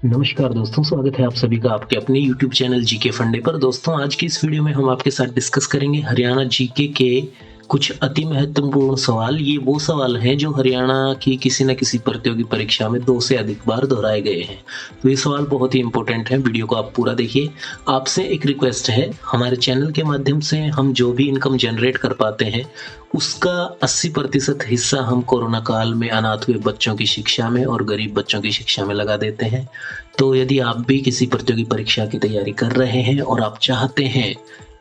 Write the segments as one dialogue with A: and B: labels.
A: नमस्कार दोस्तों, स्वागत है आप सभी का आपके अपने YouTube चैनल जीके फंडे पर। दोस्तों, आज की इस वीडियो में हम आपके साथ डिस्कस करेंगे हरियाणा जीके के कुछ अति महत्वपूर्ण सवाल। ये वो सवाल हैं जो हरियाणा की किसी न किसी प्रतियोगी परीक्षा में 2 से अधिक बार दोहराए गए हैं। तो ये सवाल बहुत ही इंपॉर्टेंट है, वीडियो को आप पूरा देखिए। आपसे एक रिक्वेस्ट है, हमारे चैनल के माध्यम से हम जो भी इनकम जनरेट कर पाते हैं उसका 80% हिस्सा हम कोरोना काल में अनाथ हुए बच्चों की शिक्षा में और गरीब बच्चों की शिक्षा में लगा देते हैं। तो यदि आप भी किसी प्रतियोगी परीक्षा की तैयारी कर रहे हैं और आप चाहते हैं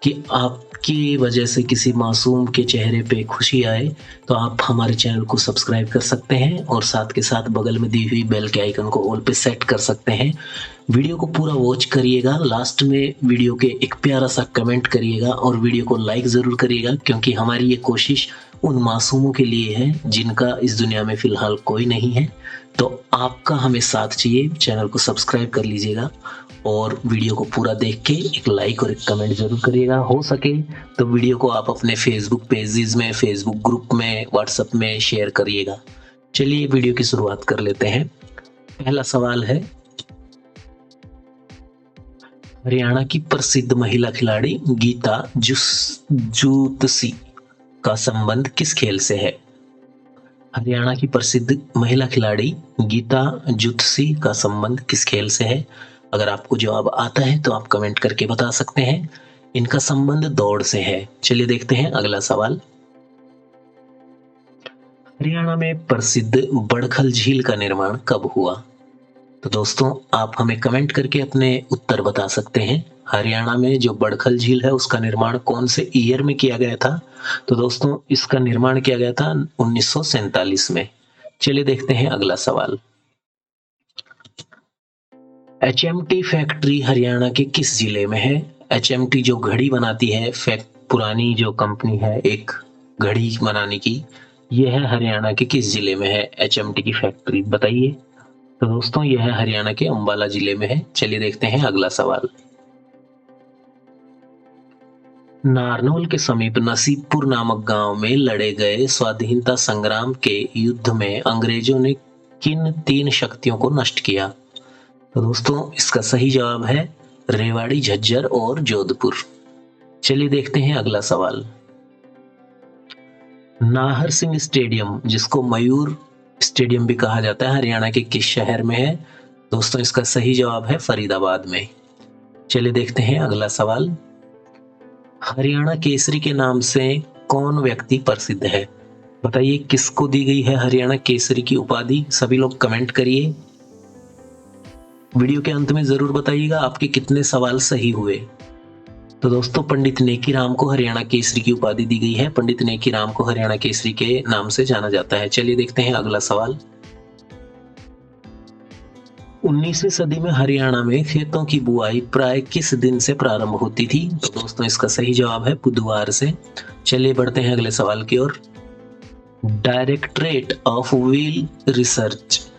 A: कि आपकी वजह से किसी मासूम के चेहरे पे खुशी आए, तो आप हमारे चैनल को सब्सक्राइब कर सकते हैं और साथ के साथ बगल में दी हुई बेल के आइकन को ऑल पे सेट कर सकते हैं। वीडियो को पूरा वॉच करिएगा, लास्ट में वीडियो के एक प्यारा सा कमेंट करिएगा और वीडियो को लाइक ज़रूर करिएगा, क्योंकि हमारी ये कोशिश उन मासूमों के लिए है जिनका इस दुनिया में फ़िलहाल कोई नहीं है। तो आपका हमें साथ चाहिए, चैनल को सब्सक्राइब कर लीजिएगा और वीडियो को पूरा देख के एक लाइक और एक कमेंट ज़रूर करिएगा। हो सके तो वीडियो को आप अपने फेसबुक पेजेस में, फेसबुक ग्रुप में, व्हाट्सएप में शेयर करिएगा। चलिए वीडियो की शुरुआत कर लेते हैं। पहला सवाल है, हरियाणा की प्रसिद्ध महिला खिलाड़ी गीता जूतसी का संबंध किस खेल से है? हरियाणा की प्रसिद्ध महिला खिलाड़ी गीता जुत्सी का संबंध किस खेल से है? अगर आपको जवाब आता है तो आप कमेंट करके बता सकते हैं। इनका संबंध दौड़ से है। चलिए देखते हैं अगला सवाल। हरियाणा में प्रसिद्ध बड़खल झील का निर्माण कब हुआ? तो दोस्तों, आप हमें कमेंट करके अपने उत्तर बता सकते हैं। हरियाणा में जो बड़खल झील है उसका निर्माण कौन से ईयर में किया गया था? तो दोस्तों, इसका निर्माण किया गया था 1947 में। चलिए देखते हैं अगला सवाल। एचएमटी फैक्ट्री हरियाणा के किस जिले में है? एचएमटी जो घड़ी बनाती है, पुरानी जो कंपनी है एक घड़ी बनाने की, यह है हरियाणा के किस जिले में है एचएमटी की फैक्ट्री, बताइए। तो दोस्तों, यह हरियाणा के अंबाला जिले में है। चलिए देखते हैं अगला सवाल। नारनौल के समीप नसीबपुर नामक गांव में लड़े गए स्वाधीनता संग्राम के युद्ध में अंग्रेजों ने किन 3 शक्तियों को नष्ट किया? तो दोस्तों, इसका सही जवाब है रेवाड़ी, झज्जर और जोधपुर। चलिए देखते हैं अगला सवाल। नाहर सिंह स्टेडियम, जिसको मयूर स्टेडियम भी कहा जाता है, हरियाणा के किस शहर में है? दोस्तों, इसका सही जवाब है फरीदाबाद में। चलिए देखते हैं अगला सवाल। हरियाणा केसरी के नाम से कौन व्यक्ति प्रसिद्ध है? बताइए, किसको दी गई है हरियाणा केसरी की उपाधि? सभी लोग कमेंट करिए। वीडियो के अंत में जरूर बताइएगा आपके कितने सवाल सही हुए। तो दोस्तों, पंडित नेकीराम को हरियाणा केसरी की उपाधि दी गई है। पंडित नेकीराम को हरियाणा केसरी के नाम से जाना जाता है। चलिए देखते हैं अगला सवाल। 19वीं सदी में हरियाणा में खेतों की बुआई प्राय किस दिन से प्रारंभ होती थी? तो दोस्तों, इसका सही जवाब है बुधवार से। चलिए बढ़ते हैं अगले सवाल की ओर। डायरेक्टरेट ऑफ व्हील रिसर्च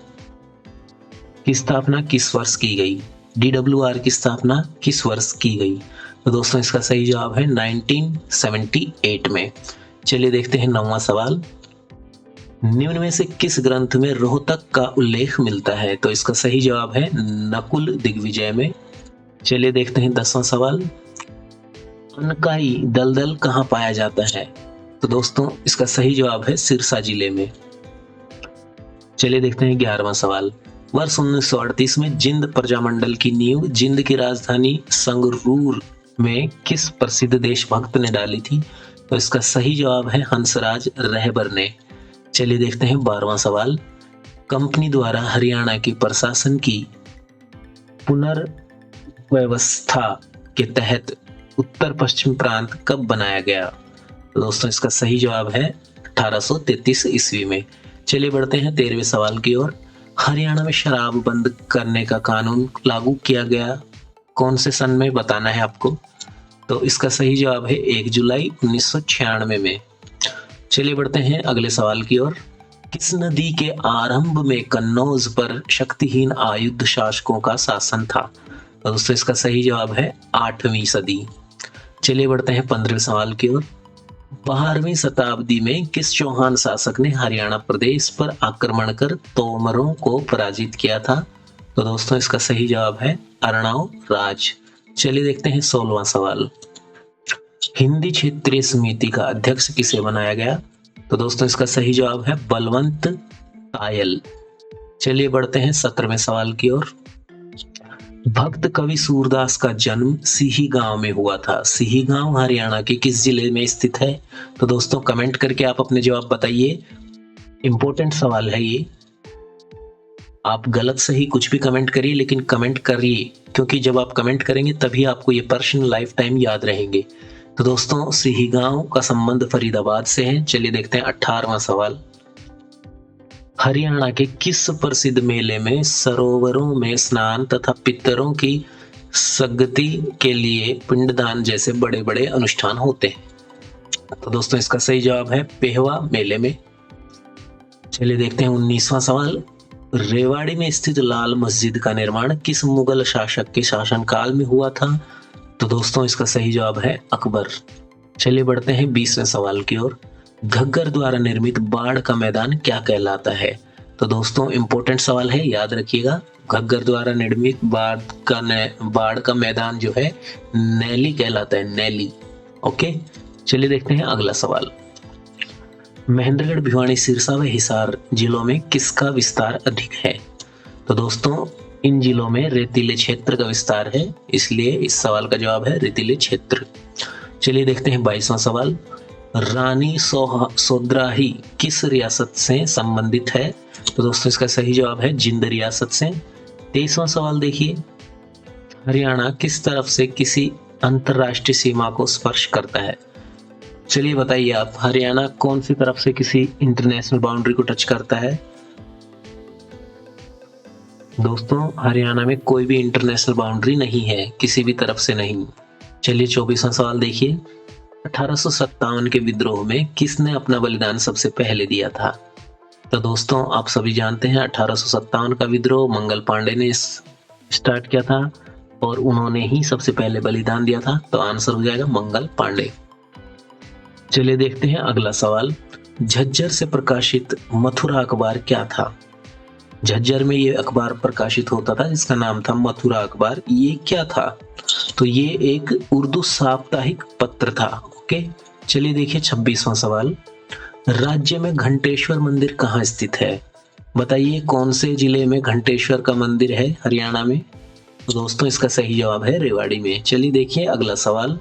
A: की स्थापना किस वर्ष की गई? DWR की स्थापना किस वर्ष की गई? तो दोस्तों, इसका सही जवाब है 1978 में। चलिए देखते हैं 9वां सवाल। निम्न में से किस ग्रंथ में रोहतक का उल्लेख मिलता है? तो इसका सही जवाब है नकुल दिग्विजय में। चलिए देखते हैं 10वां सवाल। अनकाई दलदल कहाँ पाया जाता है? तो दोस्तों, इसका सही जवाब है सिरसा जिले में। चलिए देखते हैं 11वां सवाल। वर्ष 1938 में जिंद प्रजामंडल की नींव जिंद की राजधानी संगरूर में किस प्रसिद्ध देशभक्त ने डाली थी? तो इसका सही जवाब है हंसराज रहबर ने। चलिए देखते हैं 12वां सवाल। कंपनी द्वारा हरियाणा के प्रशासन की पुनर्व्यवस्था के तहत उत्तर पश्चिम प्रांत कब बनाया गया? तो दोस्तों, इसका सही जवाब है 1833 ईस्वी में। चलिए बढ़ते हैं 13वें सवाल की ओर। हरियाणा में शराब बंद करने का कानून लागू किया गया कौन से सन में, बताना है आपको। तो इसका सही जवाब है 1 जुलाई 1996 में। चलिए बढ़ते हैं अगले सवाल की ओर। किस नदी के आरंभ में कन्नौज पर शक्तिहीन आयुध शासकों का शासन था? तो दोस्तों, इसका सही जवाब है 8वीं सदी। चलिए बढ़ते हैं 15वें सवाल की ओर। 12वीं शताब्दी में किस चौहान शासक ने हरियाणा प्रदेश पर आक्रमण कर तोमरों को पराजित किया था? तो दोस्तों इसका सही जवाब है अर्णव राज। चलिए देखते हैं 16वां सवाल। हिंदी क्षेत्रीय समिति का अध्यक्ष किसे बनाया गया? तो दोस्तों इसका सही जवाब है बलवंत कायल। चलिए बढ़ते हैं 17वें सवाल की ओर। भक्त कवि सूरदास का जन्म सिही गांव में हुआ था। सिही गांव हरियाणा के किस जिले में स्थित है? तो दोस्तों कमेंट करके आप अपने जवाब बताइए। इंपॉर्टेंट सवाल है ये। आप गलत सही कुछ भी कमेंट करिए, लेकिन कमेंट करिए, क्योंकि जब आप कमेंट करेंगे तभी आपको ये प्रश्न लाइफ टाइम याद रहेंगे। तो दोस्तों सिही गांव का संबंध फरीदाबाद से है। चलिए देखते हैं 18वां सवाल। हरियाणा के किस प्रसिद्ध मेले में सरोवरों में स्नान तथा पितरों की सद्गति के लिए पिंडदान जैसे बड़े बड़े अनुष्ठान होते हैं? तो दोस्तों इसका सही जवाब है पेहवा मेले में। चलिए देखते हैं 19वां सवाल। रेवाड़ी में स्थित लाल मस्जिद का निर्माण किस मुगल शासक के शासनकाल में हुआ था? तो दोस्तों इसका सही जवाब है अकबर। चलिए बढ़ते हैं 20वें सवाल की ओर। घग्गर द्वारा निर्मित बाढ़ का मैदान क्या कहलाता है? तो दोस्तों इंपॉर्टेंट सवाल है, याद रखिएगा। घग्गर द्वारा निर्मित बाढ़ का मैदान जो है नैली कहलाता है, नैली। ओके, चलिए देखते हैं अगला सवाल। महेंद्रगढ़, भिवानी, सिरसा व हिसार जिलों में किसका विस्तार अधिक है? तो दोस्तों इन जिलों में रेतीले क्षेत्र का विस्तार है, इसलिए इस सवाल का जवाब है रेतीले क्षेत्र। चलिए देखते हैं 22वां सवाल। रानी सोद्राही किस रियासत से संबंधित है? तो दोस्तों इसका सही जवाब है जिंद रियासत से। 23वां सवाल देखिए। हरियाणा किस तरफ से किसी अंतरराष्ट्रीय सीमा को स्पर्श करता है? चलिए बताइए आप, हरियाणा कौन सी तरफ से किसी इंटरनेशनल बाउंड्री को टच करता है? दोस्तों हरियाणा में कोई भी इंटरनेशनल बाउंड्री नहीं है, किसी भी तरफ से नहीं। चलिए 24वां सवाल देखिए। 1857 के विद्रोह में किसने अपना बलिदान सबसे पहले दिया था? तो दोस्तों आप सभी जानते हैं 1857 का विद्रोह मंगल पांडे ने स्टार्ट किया था और उन्होंने ही सबसे पहले बलिदान दिया था। तो आंसर हो जाएगा मंगल पांडे। चलिए देखते हैं अगला सवाल। झज्जर से प्रकाशित मथुरा अखबार क्या था? झज्जर में ये अखबार प्रकाशित होता था जिसका नाम था मथुरा अखबार। ये क्या था? तो ये एक उर्दू साप्ताहिक पत्र था। ओके, चलिए देखिए 26वां सवाल। राज्य में घंटेश्वर मंदिर कहाँ स्थित है? बताइए कौन से जिले में घंटेश्वर का मंदिर है हरियाणा में? तो दोस्तों इसका सही जवाब है रेवाड़ी में। चलिए देखिए अगला सवाल।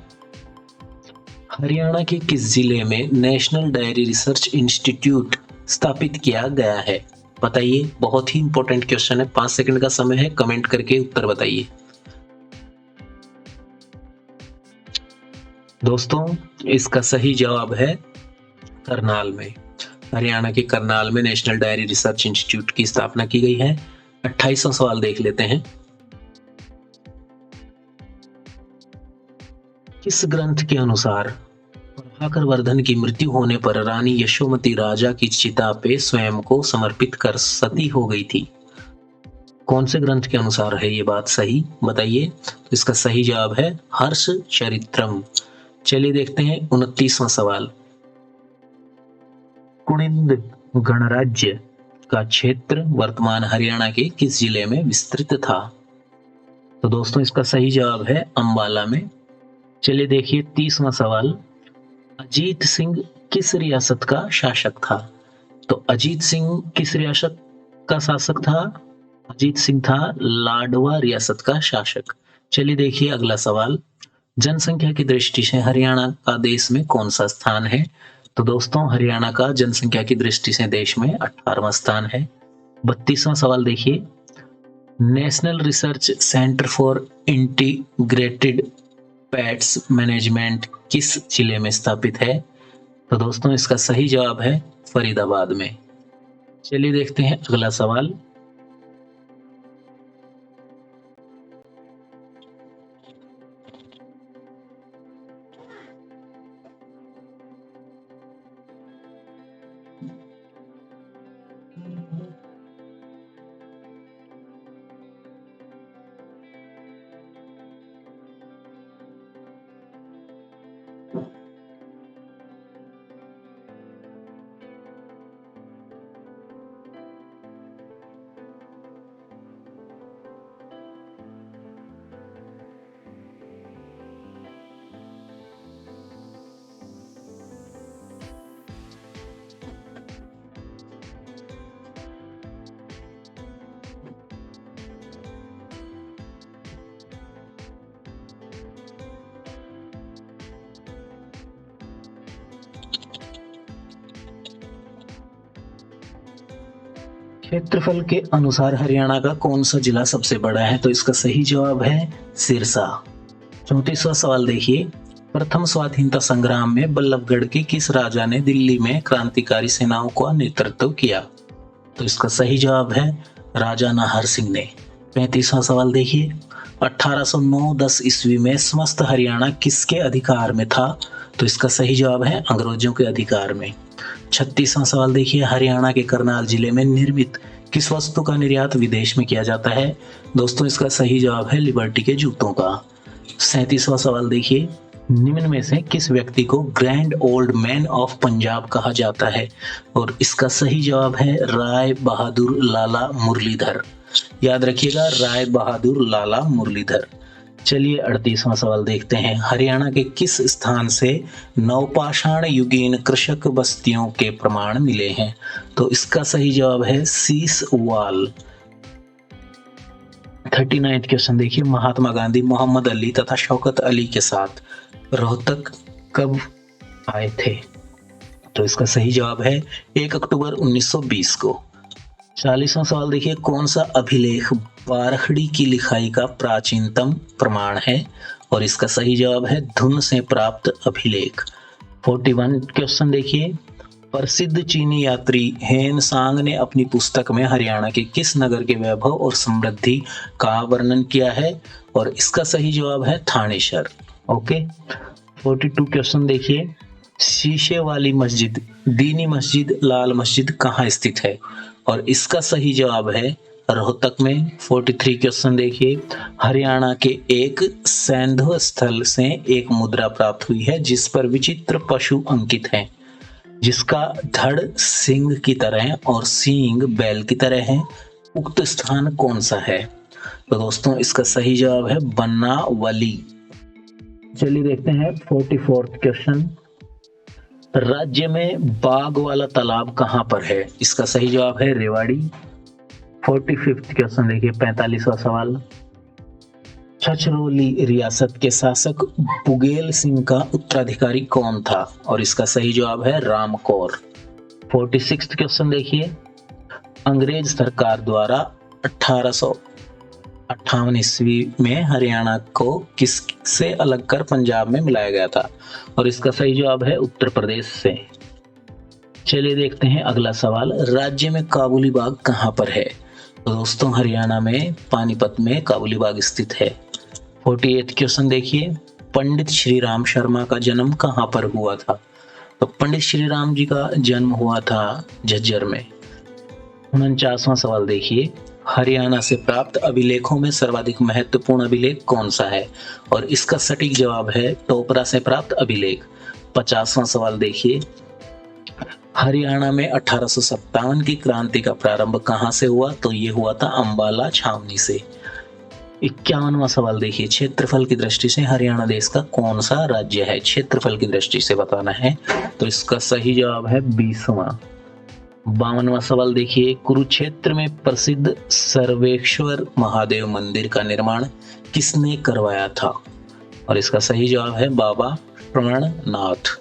A: हरियाणा के किस जिले में नेशनल डायरी रिसर्च इंस्टीट्यूट स्थापित किया गया है? बताइए, बहुत ही इंपॉर्टेंट क्वेश्चन है। 5 सेकंड का समय है, कमेंट करके उत्तर बताइए। दोस्तों इसका सही जवाब है करनाल में। हरियाणा के करनाल में नेशनल डायरी रिसर्च इंस्टीट्यूट की स्थापना की गई है। 28वां सवाल देख लेते हैं। किस ग्रंथ के अनुसार प्रभाकर वर्धन की मृत्यु होने पर रानी यशोमती राजा की चिता पे स्वयं को समर्पित कर सती हो गई थी? कौन से ग्रंथ के अनुसार है ये बात सही, बताइए। तो इसका सही जवाब है हर्ष चरित्रम। चलिए देखते हैं 29वां सवाल। कुणिंद गणराज्य का क्षेत्र वर्तमान हरियाणा के किस जिले में विस्तृत था? तो दोस्तों इसका सही जवाब है अंबाला में। चलिए देखिए 30वां सवाल। अजीत सिंह किस रियासत का शासक था? तो अजीत सिंह किस रियासत का शासक था? अजीत सिंह था लाडवा रियासत का शासक। चलिए देखिए अगला सवाल। जनसंख्या की दृष्टि से हरियाणा का देश में कौन सा स्थान है? तो दोस्तों हरियाणा का जनसंख्या की दृष्टि से देश में 18वां स्थान है। 32वां सवाल देखिए। National research centre for integrated pets management किस जिले में स्थापित है? तो दोस्तों इसका सही जवाब है फरीदाबाद में। चलिए देखते हैं अगला सवाल। क्षेत्रफल के अनुसार हरियाणा का कौन सा जिला सबसे बड़ा है? तो इसका सही जवाब है सिरसा। 34वां सवाल देखिए, प्रथम स्वाधीनता संग्राम में बल्लभगढ़ के किस राजा ने दिल्ली में क्रांतिकारी सेनाओं का नेतृत्व किया? तो इसका सही जवाब है राजा नाहर सिंह ने। 35वां सवाल देखिए, 1809-10 ईस्वी में समस्त हरियाणा किसके अधिकार में था? तो इसका सही जवाब है अंग्रेजों के अधिकार में। 36वां सवाल देखिए, हरियाणा के करनाल जिले में निर्मित किस वस्तु का निर्यात विदेश में किया जाता है? दोस्तों इसका सही जवाब है लिबर्टी के जूतों का। 37वां सवाल देखिए, निम्न में से किस व्यक्ति को grand old man of Punjab कहा जाता है? और इसका सही जवाब है राय बहादुर लाला मुरलीधर। याद रखिएगा, राय बहादुर लाला मुरलीधर। चलिए 38वां सवाल देखते हैं, हरियाणा के किस स्थान से नवपाषाण युगीन कृषक बस्तियों के प्रमाण मिले हैं? तो इसका सही जवाब है सीसवाल। 39वां क्वेश्चन देखिए, महात्मा गांधी मोहम्मद अली तथा शौकत अली के साथ रोहतक कब आए थे? तो इसका सही जवाब है 1 अक्टूबर 1920 को। 40वां सवाल देखिए, कौन सा अभिलेख बारखड़ी की लिखाई का प्राचीनतम प्रमाण है? और इसका सही जवाब है धुन से प्राप्त अभिलेख। 41 क्वेश्चन देखिए, प्रसिद्ध चीनी यात्री हेन सांग ने अपनी पुस्तक में हरियाणा के किस नगर के वैभव और समृद्धि का वर्णन किया है? और इसका सही जवाब है थानेसर। ओके। 42 क्वेश्चन देखिए, शीशे वाली मस्जिद दीनी मस्जिद लाल मस्जिद कहाँ स्थित है? और इसका सही जवाब है रोहतक में। 43 क्वेश्चन देखिए, हरियाणा के एक सैंधव स्थल से एक मुद्रा प्राप्त हुई है जिस पर विचित्र पशु अंकित हैं, जिसका धड़ सिंह की तरह और सींग बैल की तरह है। उक्त स्थान कौन सा है? तो दोस्तों इसका सही जवाब है बनावली। चलिए देखते हैं 44वां क्वेश्चन, राज्य में बाघ वाला तालाब कहां पर है? इसका सही जवाब है रेवाड़ी। 45वां क्वेश्चन देखिए, 45वां सवाल, छछरौली रियासत के शासक बुगेल सिंह का उत्तराधिकारी कौन था? और इसका सही जवाब है रामकौर। 46वां क्वेश्चन देखिए, अंग्रेज सरकार द्वारा 1858 ईस्वी में हरियाणा को किससे अलग कर पंजाब में मिलाया गया था? और इसका सही जवाब है उत्तर प्रदेश से। चलिए देखते हैं अगला सवाल, राज्य में काबुली बाग कहां पर है? तो दोस्तों हरियाणा में पानीपत में काबुली बाग स्थित है। 48वां क्वेश्चन देखिए, पंडित श्री राम शर्मा का जन्म कहां पर हुआ था? तो पंडित श्री राम जी का जन्म हुआ था झज्जर में। 49वां सवाल देखिए, हरियाणा से प्राप्त अभिलेखों में सर्वाधिक महत्वपूर्ण अभिलेख कौन सा है? और इसका सटीक जवाब है टोपरा से प्राप्त अभिलेख। 50वां सवाल देखिए, हरियाणा में 1857 की क्रांति का प्रारंभ कहां से हुआ? तो ये हुआ था अंबाला छावनी से। 51वां सवाल देखिए, क्षेत्रफल की दृष्टि से हरियाणा देश का कौन सा राज्य है? क्षेत्रफल की दृष्टि से बताना है, तो इसका सही जवाब है 20वां। 52वां सवाल देखिए, कुरुक्षेत्र में प्रसिद्ध सर्वेश्वर महादेव मंदिर का निर्माण किसने करवाया था? और इसका सही जवाब है बाबा प्रणनाथ।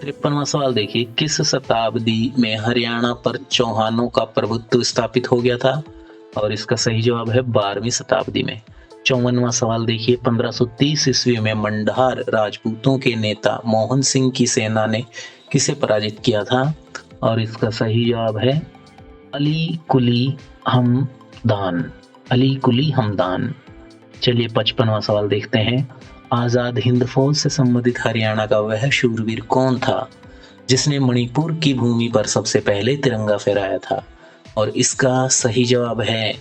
A: 53वां सवाल देखिए, किस शताब्दी में हरियाणा पर चौहानों का प्रभुत्व स्थापित हो गया था? और इसका सही जवाब है 12वीं शताब्दी में। 54वां सवाल देखिए, 1530 ईस्वी में मंडार राजपूतों के नेता मोहन सिंह की सेना ने किसे पराजित किया था? और इसका सही जवाब है अली कुली हमदान। अली कुली हमदान। चलिए 55वां सवाल देखते हैं, आजाद हिंद फौज से संबंधित हरियाणा का वह शूरवीर कौन था जिसने मणिपुर की भूमि पर सबसे पहले तिरंगा फहराया था? और इसका सही जवाब है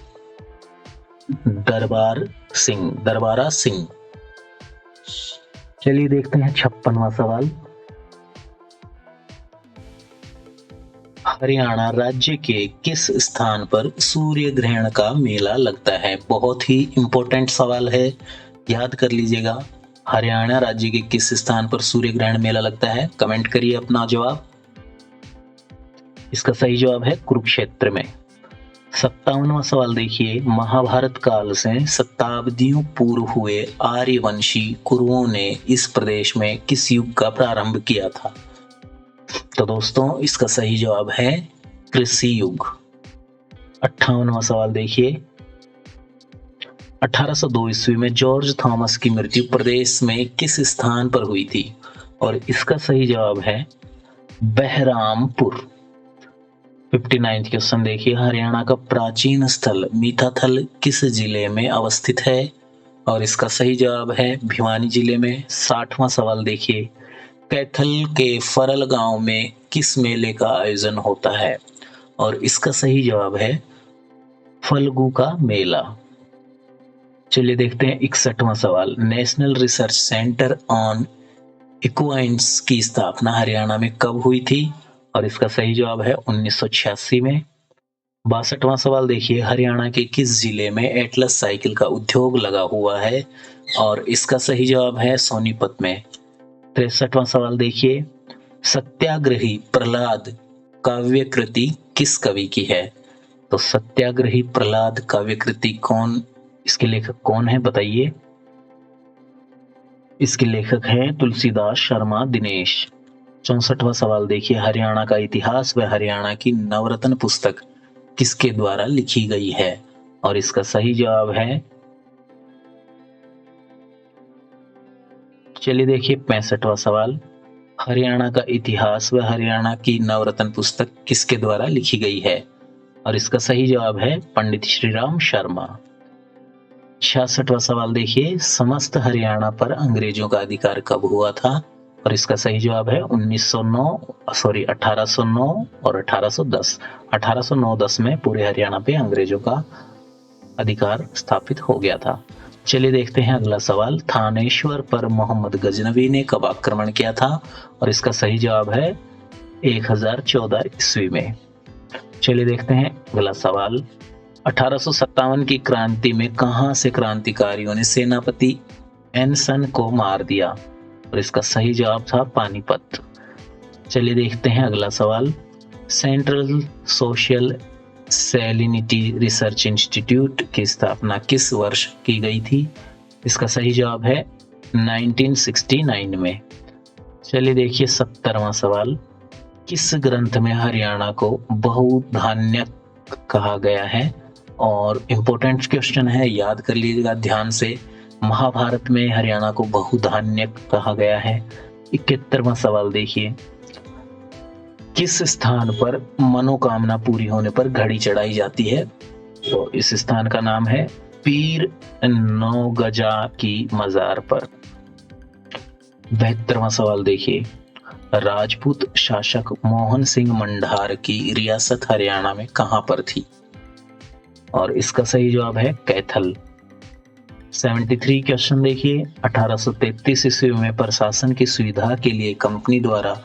A: दरबारा सिंह। चलिए देखते हैं 56वां सवाल, हरियाणा राज्य के किस स्थान पर सूर्य ग्रहण का मेला लगता है? बहुत ही इंपॉर्टेंट सवाल है, याद कर लीजिएगा। हरियाणा राज्य के किस स्थान पर सूर्य ग्रहण मेला लगता है? कमेंट करिए अपना जवाब। इसका सही जवाब है कुरुक्षेत्र में। 57वां सवाल देखिए, महाभारत काल से शताब्दियों पूर्व हुए आर्यवंशी कुरुओं ने इस प्रदेश में किस युग का प्रारंभ किया था? तो दोस्तों इसका सही जवाब है कृषि युग। 58वां सवाल देखिए, 1802 ईस्वी में जॉर्ज थॉमस की मृत्यु प्रदेश में किस स्थान पर हुई थी? और इसका सही जवाब है बहरामपुर। 59 क्वेश्चन देखिए, हरियाणा का प्राचीन स्थल मीठाथल किस जिले में अवस्थित है? और इसका सही जवाब है भिवानी जिले में। 60वां सवाल देखिए, कैथल के फरल गांव में किस मेले का आयोजन होता है? और इसका सही जवाब है फल्गु का मेला। चलिए देखते हैं 61वां सवाल, नेशनल रिसर्च सेंटर ऑन इक्वाइन्स की स्थापना हरियाणा में कब हुई थी? और इसका सही जवाब है 1986 में। 62वां सवाल देखिए, हरियाणा के किस जिले में एटलस साइकिल का उद्योग लगा हुआ है? और इसका सही जवाब है सोनीपत में। 63वां सवाल देखिए, सत्याग्रही प्रहलाद काव्य कृति किस कवि की है? तो सत्याग्रही प्रहलाद काव्य कृति कौन, इसके लेखक कौन है बताइए? इसके लेखक हैं तुलसीदास शर्मा दिनेश। 64वां सवाल देखिए, हरियाणा का इतिहास व हरियाणा की नवरत्न पुस्तक किसके द्वारा लिखी गई है? और इसका सही जवाब है, चलिए देखिए 65वां सवाल, हरियाणा का इतिहास व हरियाणा की नवरत्न पुस्तक किसके द्वारा लिखी गई है? और इसका सही जवाब है पंडित श्रीराम शर्मा। 66वां सवाल देखिए, समस्त हरियाणा पर अंग्रेजों का अधिकार कब हुआ था? और इसका सही जवाब है 1809 और 1810। 1809-10 में पूरे हरियाणा पे अंग्रेजों का अधिकार स्थापित हो गया था। चलिए देखते हैं अगला सवाल, थानेश्वर पर मोहम्मद गजनवी ने कब आक्रमण किया था? और इसका सही जवाब है 1014 ईस्वी में। चलिए देखते हैं अगला सवाल, 1857 की क्रांति में कहां से क्रांतिकारियों ने सेनापति एनसन को मार दिया? और इसका सही जवाब था पानीपत। चलिए देखते हैं अगला सवाल, central social salinity research institute की स्थापना किस वर्ष की गई थी? इसका सही जवाब है 1969 में। चलिए देखिए 70वां सवाल, किस ग्रंथ में हरियाणा को बहुधान्य कहा गया है? और इम्पोर्टेंट क्वेश्चन है, याद कर लीजिएगा ध्यान से, महाभारत में हरियाणा को बहुधान्य कहा गया है। 71वां सवाल देखिए, किस स्थान पर मनोकामना पूरी होने पर घड़ी चढ़ाई जाती है? तो इस स्थान का नाम है पीर नौगजा की मजार पर। 72वां सवाल देखिए, राजपूत शासक मोहन सिंह मंडार की रियासत हरियाणा में कहां पर थी? और इसका सही जवाब है कैथल। 73 क्वेश्चन देखिए, 1833 ईस्वी में प्रशासन की सुविधा के लिए कंपनी द्वारा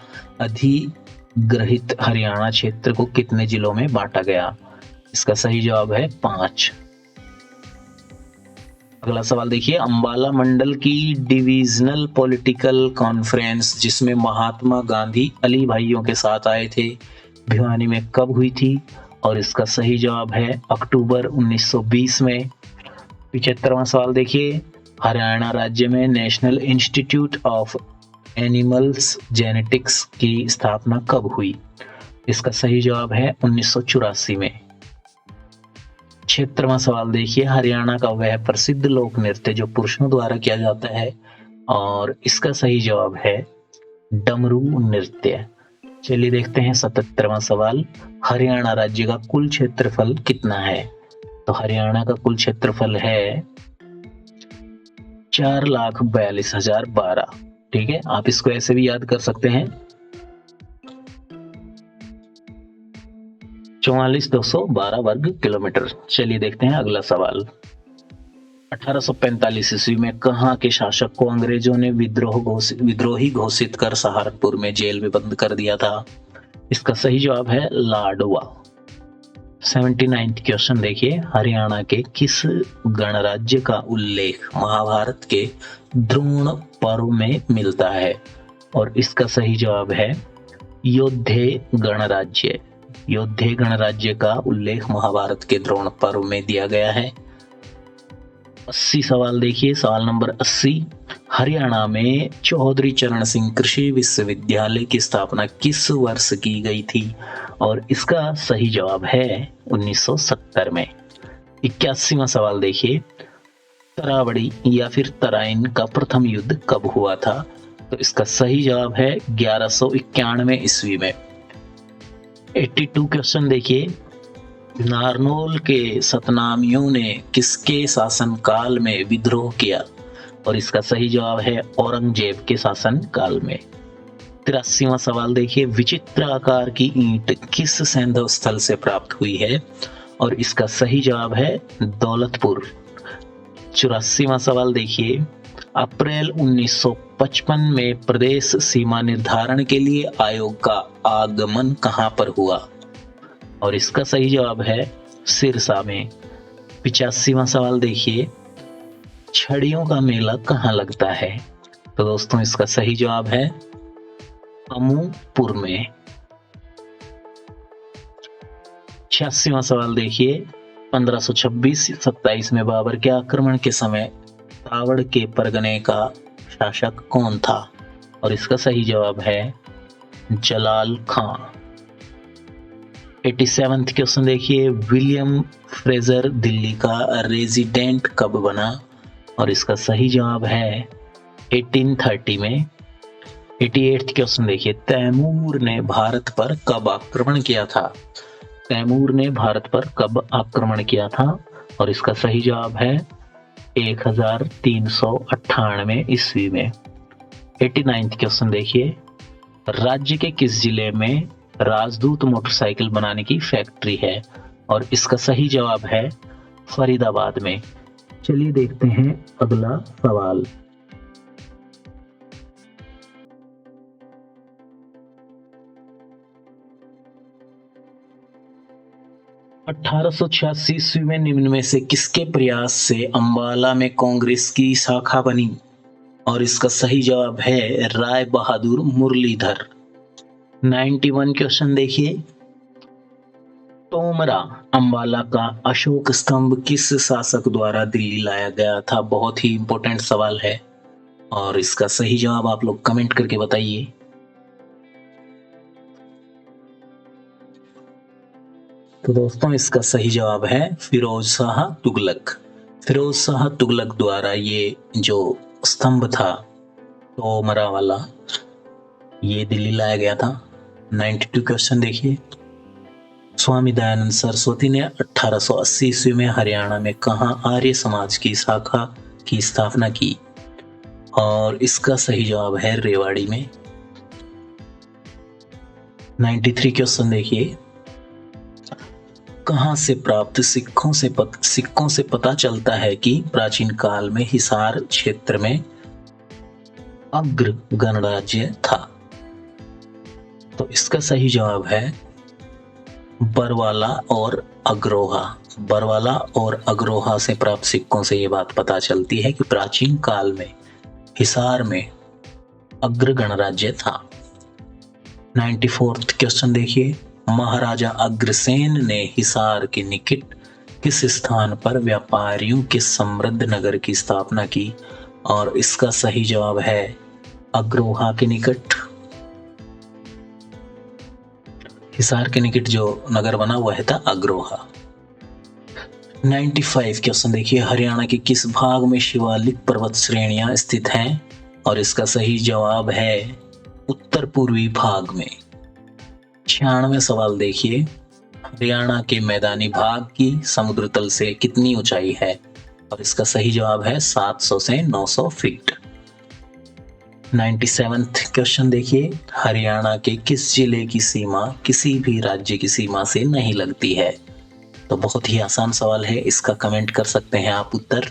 A: अधिग्रहित हरियाणा क्षेत्र को कितने जिलों में बांटा गया? इसका सही जवाब है 5। अगला सवाल देखिए, अंबाला मंडल की डिविजनल पॉलिटिकल कॉन्फ्रेंस जिसमें महात्मा गांधी अली भाइयों के साथ आए थे, भिवानी में कब हुई थी? और इसका सही जवाब है अक्टूबर 1920 में। 75वां सवाल देखिए, हरियाणा राज्य में national institute of animals genetics की स्थापना कब हुई? इसका सही जवाब है 1984 में। 76वां सवाल देखिए, हरियाणा का वह प्रसिद्ध लोक नृत्य जो पुरुषों द्वारा किया जाता है? और इसका सही जवाब है डमरू नृत्य। चलिए देखते हैं 77वां सवाल, हरियाणा राज्य का कुल क्षेत्रफल कितना है? तो हरियाणा का कुल क्षेत्रफल है 4,42,012। ठीक है, आप इसको ऐसे भी याद कर सकते हैं, 44,212 वर्ग किलोमीटर। चलिए देखते हैं अगला सवाल, 1845 ईस्वी में कहां के शासक को अंग्रेजों ने विद्रोही घोषित कर सहारनपुर में जेल में बंद कर दिया था? इसका सही जवाब है लाडवा। 79 क्वेश्चन देखिए, हरियाणा के किस गणराज्य का उल्लेख महाभारत के द्रोण पर्व में मिलता है? और इसका सही जवाब है योद्धे गणराज्य। योद्धे गणराज्य का उल्लेख महाभारत के द्रोण पर्व में दिया गया है। 80 सवाल देखिए, सवाल नंबर 80। हरियाणा में चौधरी चरण सिंह कृषि विश्वविद्यालय की स्थापना किस वर्ष की गई थी? और इसका सही जवाब है 1970 में। 81वां सवाल देखिए, तरावड़ी या फिर तराइन का प्रथम युद्ध कब हुआ था? तो इसका सही जवाब है 1191 ईस्वी में। 82 क्वेश्चन देखिए, नारनौल के सतनामियों ने किसके शासनकाल में विद्रोह किया? और इसका सही जवाब है औरंगजेब के शासनकाल में। 83वां सवाल देखिए, विचित्र आकार की ईंट किस सैंधव स्थल से प्राप्त हुई है? और इसका सही जवाब है दौलतपुर। 84वां सवाल देखिए, अप्रैल 1955 में प्रदेश सीमा निर्धारण के लिए आयोग का आगमन कहां पर हुआ? और इसका सही जवाब है सिरसा में। 85वां सवाल देखिए, छड़ियों का मेला कहाँ लगता है? तो दोस्तों इसका सही जवाब है अमूपुर में। 86वां सवाल देखिए, 1526-27 में बाबर के आक्रमण के समय कावड़ के परगने का शासक कौन था? और इसका सही जवाब है जलाल खां। 87वां क्वेश्चन देखिए, विलियम फ्रेजर दिल्ली का रेजिडेंट कब बना? और इसका सही जवाब है 1830 में। 88वां क्वेश्चन देखिए, तैमूर ने भारत पर कब आक्रमण किया था? तैमूर ने भारत पर कब आक्रमण किया था? और इसका सही जवाब है 1398 ईस्वी में। 89वां क्वेश्चन देखिए, राज्य के किस जिले में राजदूत मोटरसाइकिल बनाने की फैक्ट्री है? और इसका सही जवाब है फरीदाबाद में। चलिए देखते हैं अगला सवाल। अठारह ईस्वी में निम्न में से किसके प्रयास से अंबाला में कांग्रेस की शाखा बनी? और इसका सही जवाब है राय बहादुर मुरलीधर। 91 क्वेश्चन देखिए, तोमरा अंबाला का अशोक स्तंभ किस शासक द्वारा दिल्ली लाया गया था? बहुत ही इंपॉर्टेंट सवाल है और इसका सही जवाब आप लोग कमेंट करके बताइए। तो दोस्तों इसका सही जवाब है फिरोज शाह तुगलक। फिरोज शाह तुगलक द्वारा ये जो स्तंभ था तोमरा वाला, ये दिल्ली लाया गया था। 92 क्वेश्चन देखिए, स्वामी दयानंद सरस्वती ने 1880 ईस्वी में हरियाणा में कहां आर्य समाज की शाखा की स्थापना की? और इसका सही जवाब है रेवाड़ी में। 93 क्वेश्चन देखिए, कहां से प्राप्त सिक्कों से पता चलता है कि प्राचीन काल में हिसार क्षेत्र में अग्र गणराज्य था? तो इसका सही जवाब है बरवाला और अग्रोहा। बरवाला और अग्रोहा से प्राप्त सिक्कों से ये बात पता चलती है कि प्राचीन काल में हिसार में अग्र गणराज्य था। 94 क्वेश्चन देखिए, महाराजा अग्रसेन ने हिसार के निकट किस स्थान पर व्यापारियों के समृद्ध नगर की स्थापना की? और इसका सही जवाब है अग्रोहा के निकट। हिसार के निकट जो नगर बना हुआ है था अग्रोहा। 95 क्वेश्चन देखिए, हरियाणा के किस भाग में शिवालिक पर्वत श्रेणियां स्थित हैं? और इसका सही जवाब है उत्तर पूर्वी भाग में। 96वां सवाल देखिए, हरियाणा के मैदानी भाग की समुद्र तल से कितनी ऊंचाई है? और इसका सही जवाब है 700 से 900 फीट। 97वां क्वेश्चन देखिए, हरियाणा के किस जिले की सीमा किसी भी राज्य की सीमा से नहीं लगती है? तो बहुत ही आसान सवाल है, इसका कमेंट कर सकते हैं आप उत्तर।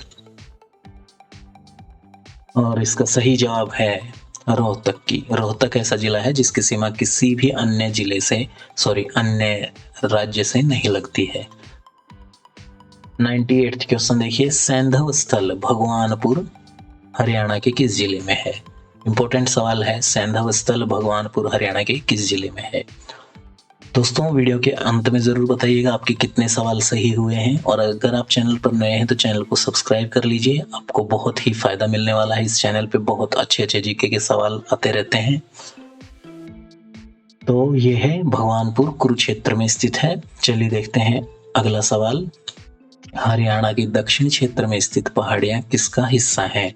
A: और इसका सही जवाब है रोहतक की। रोहतक ऐसा जिला है जिसकी सीमा किसी भी अन्य अन्य राज्य से नहीं लगती है। 98 क्वेश्चन देखिए, सैंधव स्थल भगवानपुर हरियाणा के किस जिले में है? इंपॉर्टेंट सवाल है, सैंधव स्थल भगवानपुर हरियाणा के किस जिले में है? दोस्तों वीडियो के अंत में ज़रूर बताइएगा आपके कितने सवाल सही हुए हैं, और अगर आप चैनल पर नए हैं तो चैनल को सब्सक्राइब कर लीजिए। आपको बहुत ही फ़ायदा मिलने वाला है। इस चैनल पे बहुत अच्छे जीके के सवाल आते रहते हैं। तो ये है भगवानपुर कुरुक्षेत्र में स्थित है। चलिए देखते हैं अगला सवाल। हरियाणा के दक्षिण क्षेत्र में स्थित पहाड़ियां किसका हिस्सा हैं?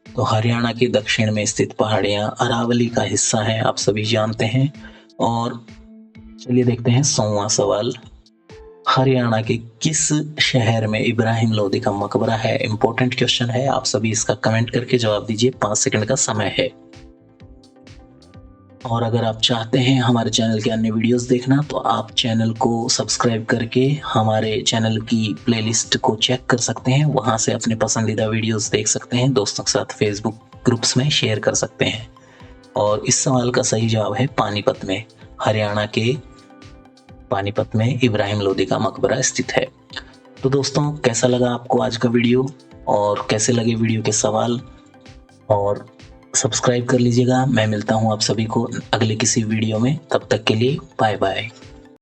A: तो हरियाणा के दक्षिण में स्थित पहाड़ियां अरावली का हिस्सा हैं, आप सभी जानते हैं। और चलिए देखते हैं 100वां सवाल। हरियाणा के किस शहर में इब्राहिम लोदी का मकबरा है? इंपॉर्टेंट क्वेश्चन है, आप सभी इसका कमेंट करके जवाब दीजिए। 5 सेकंड का समय है। और अगर आप चाहते हैं हमारे चैनल के अन्य वीडियोस देखना तो आप चैनल को सब्सक्राइब करके हमारे चैनल की प्लेलिस्ट को चेक कर सकते हैं। वहां से अपने पसंदीदा वीडियोस देख सकते हैं, दोस्तों के साथ फेसबुक ग्रुप्स में शेयर कर सकते हैं। और इस सवाल का सही जवाब है पानीपत में। हरियाणा के पानीपत में इब्राहिम लोदी का मकबरा स्थित है। तो दोस्तों कैसा लगा आपको आज का वीडियो, और कैसे लगे वीडियो के सवाल, और सब्सक्राइब कर लीजिएगा। मैं मिलता हूं आप सभी को अगले किसी वीडियो में, तब तक के लिए बाय बाय।